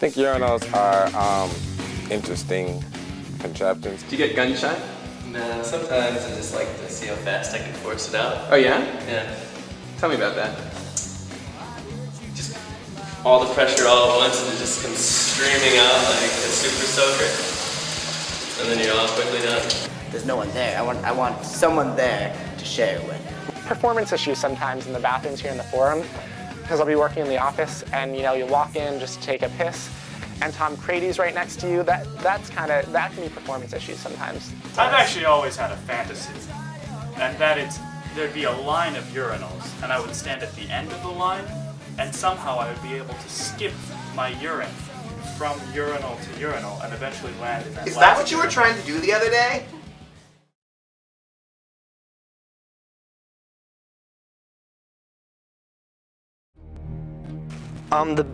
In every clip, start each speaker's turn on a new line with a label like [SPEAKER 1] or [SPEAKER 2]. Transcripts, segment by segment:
[SPEAKER 1] think urinals are interesting contraptions.
[SPEAKER 2] Do you get gun shy?
[SPEAKER 3] No, sometimes I just like to see how fast I can force it out.
[SPEAKER 2] Oh yeah?
[SPEAKER 3] Yeah.
[SPEAKER 2] Tell me about that.
[SPEAKER 3] Just all the pressure all at once and it just comes streaming out like a super soaker. And then you're all quickly done.
[SPEAKER 4] There's no one there. I want someone there to share it with.
[SPEAKER 5] Performance issues sometimes in the bathrooms here in the Forum, because I'll be working in the office and you walk in just to take a piss and Tom Crady's right next to you. That can be performance issues sometimes.
[SPEAKER 6] I've actually always had a fantasy, and that there'd be a line of urinals and I would stand at the end of the line and somehow I would be able to skip my urine from urinal to urinal and eventually land in that
[SPEAKER 7] Is that what you were trying to do the other day?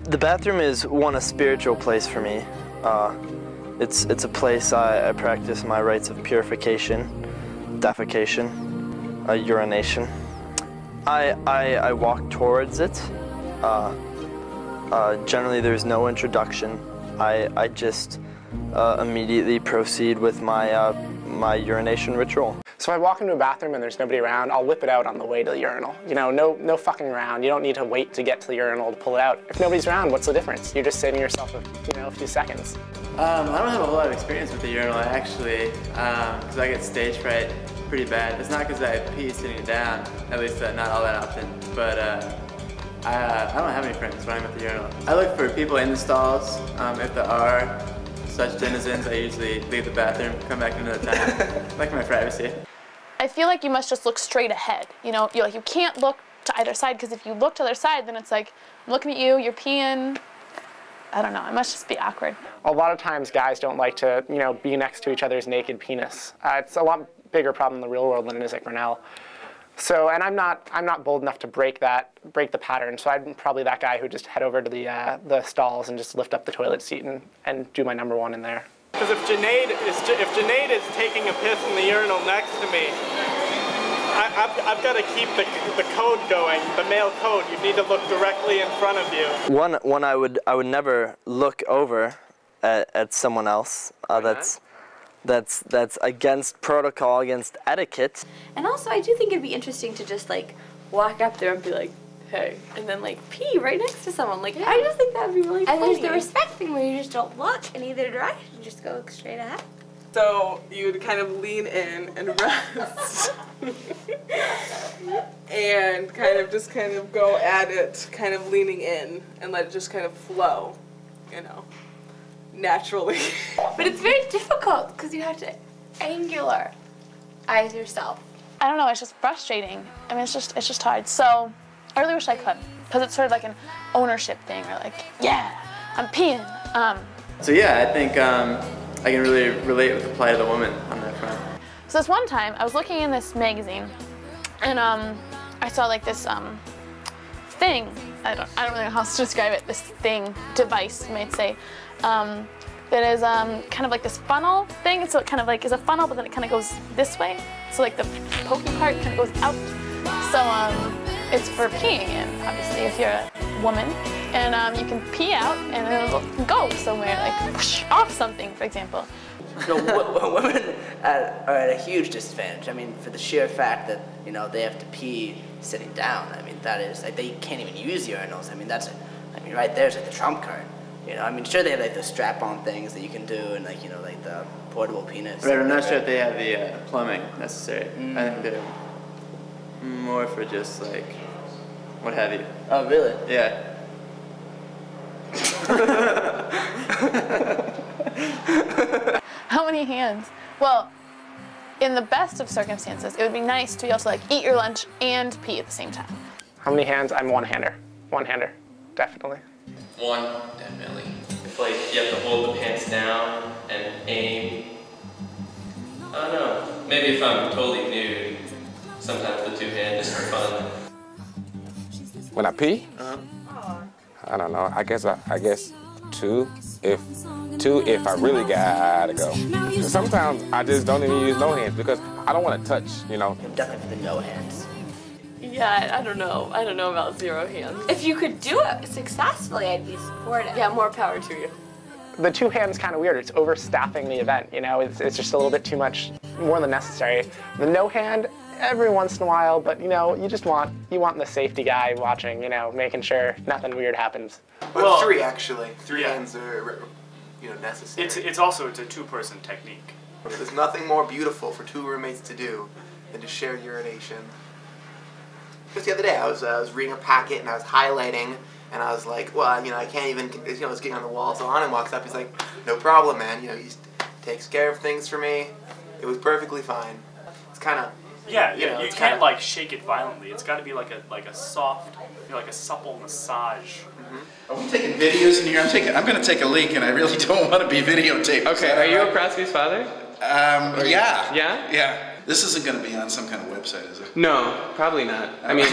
[SPEAKER 8] The bathroom is a spiritual place for me. It's a place I practice my rites of purification, defecation, urination. I walk towards it. Generally there's no introduction. I just immediately proceed with my urination ritual.
[SPEAKER 5] So if I walk into a bathroom and there's nobody around, I'll whip it out on the way to the urinal. No fucking around. You don't need to wait to get to the urinal to pull it out. If nobody's around, what's the difference? You're just saving yourself a few seconds.
[SPEAKER 9] I don't have a whole lot of experience with the urinal actually, because I get stage fright pretty bad. It's not because I pee sitting down, at least not all that often, but I don't have any friends when I'm at the urinal. I look for people in the stalls. If there are such denizens, I usually leave the bathroom, come back another time. I like my privacy.
[SPEAKER 10] I feel like you must just look straight ahead. You can't look to either side, because if you look to the other side, then it's like, I'm looking at you, you're peeing. I don't know, it must just be awkward.
[SPEAKER 5] A lot of times guys don't like to, be next to each other's naked penis. It's a lot bigger problem in the real world than it is at Grinnell. So, and I'm not bold enough to break the pattern. So I'm probably that guy who just head over to the stalls and just lift up the toilet seat and do my number one in there.
[SPEAKER 11] Because if Janaid is taking a piss in the urinal next to me, I've got to keep the code going, the male code. You need to look directly in front of you.
[SPEAKER 8] One I would never look over at someone else. That's against protocol, against etiquette.
[SPEAKER 12] And also, I do think it'd be interesting to just walk up there and be like, hey, and then pee right next to someone. I just think that'd be really funny.
[SPEAKER 13] And there's the respect thing where you just don't look in either direction, you just go straight ahead.
[SPEAKER 14] So you'd kind of lean in and rest. And just go at it, kind of leaning in and let it just kind of flow, naturally.
[SPEAKER 13] But it's very difficult because you have to angularize yourself.
[SPEAKER 10] I don't know, it's just frustrating. I mean, it's just hard. So I really wish I could, because it's sort of like an ownership thing, or yeah, I'm peeing.
[SPEAKER 9] So yeah, I think I can really relate with the plight of the woman on that front.
[SPEAKER 10] So this one time, I was looking in this magazine, and I saw this thing. I don't really know how else to describe it. This device, you might say, that is kind of like this funnel thing. So it kind of is a funnel, but then it kind of goes this way. So the poking part kind of goes out. So it's for peeing in, obviously, if you're a woman. And you can pee out and it'll go somewhere, whoosh, off something, for example.
[SPEAKER 4] Women are at a huge disadvantage. I mean, for the sheer fact that, they have to pee sitting down. I mean, that is, they can't even use urinals. I mean, right there's the trump card. I mean, sure they have the strap-on things that you can do and the portable penis.
[SPEAKER 9] Right, I'm not sure if they have the plumbing necessary. I think they're more for just what have you.
[SPEAKER 4] Oh, really?
[SPEAKER 9] Yeah.
[SPEAKER 10] How many hands? Well, in the best of circumstances, it would be nice to be able to eat your lunch and pee at the same time.
[SPEAKER 5] How many hands? I'm one-hander. One-hander, definitely.
[SPEAKER 3] One, definitely. If you have to hold the pants down and aim. I don't know. Maybe if I'm totally nude, sometimes the two-handers are fun.
[SPEAKER 1] When I pee? I don't know. I guess two. If I really gotta go. Sometimes I just don't even use no hands because I don't want to touch.
[SPEAKER 4] I'm definitely for the no hands.
[SPEAKER 12] Yeah, I don't know. I don't know about 0 hands.
[SPEAKER 13] If you could do it successfully, I'd be supportive.
[SPEAKER 12] Yeah, more power to you.
[SPEAKER 5] The 2 hands kind of weird. It's overstaffing the event, you know? It's just a little bit too much, more than necessary. The no hand, every once in a while, but you know, you want the safety guy watching, you know, making sure nothing weird happens.
[SPEAKER 7] Well, 3 actually. 3 hands are, you know, necessary.
[SPEAKER 6] It's a 2-person technique.
[SPEAKER 7] There's nothing more beautiful for 2 roommates to do than to share urination. Just the other day, I was reading a packet and I was highlighting, and I was like, well, you know, I can't even, you know, it's getting on the wall. So Anand walks up, he's like, no problem, man. You know, he takes care of things for me. It was perfectly fine. It's kind of,
[SPEAKER 6] yeah,
[SPEAKER 7] you know,
[SPEAKER 6] you can't like shake it violently. It's got to be like a soft, you know, like a supple massage.
[SPEAKER 15] Are we taking videos in here? I'm going to take a leak, and I really don't want to be videotaped.
[SPEAKER 2] Okay, are you Oprowski's father?
[SPEAKER 15] Yeah.
[SPEAKER 2] Yeah?
[SPEAKER 15] Yeah. This isn't going to be on some kind of website, is it?
[SPEAKER 2] No, probably not. I mean...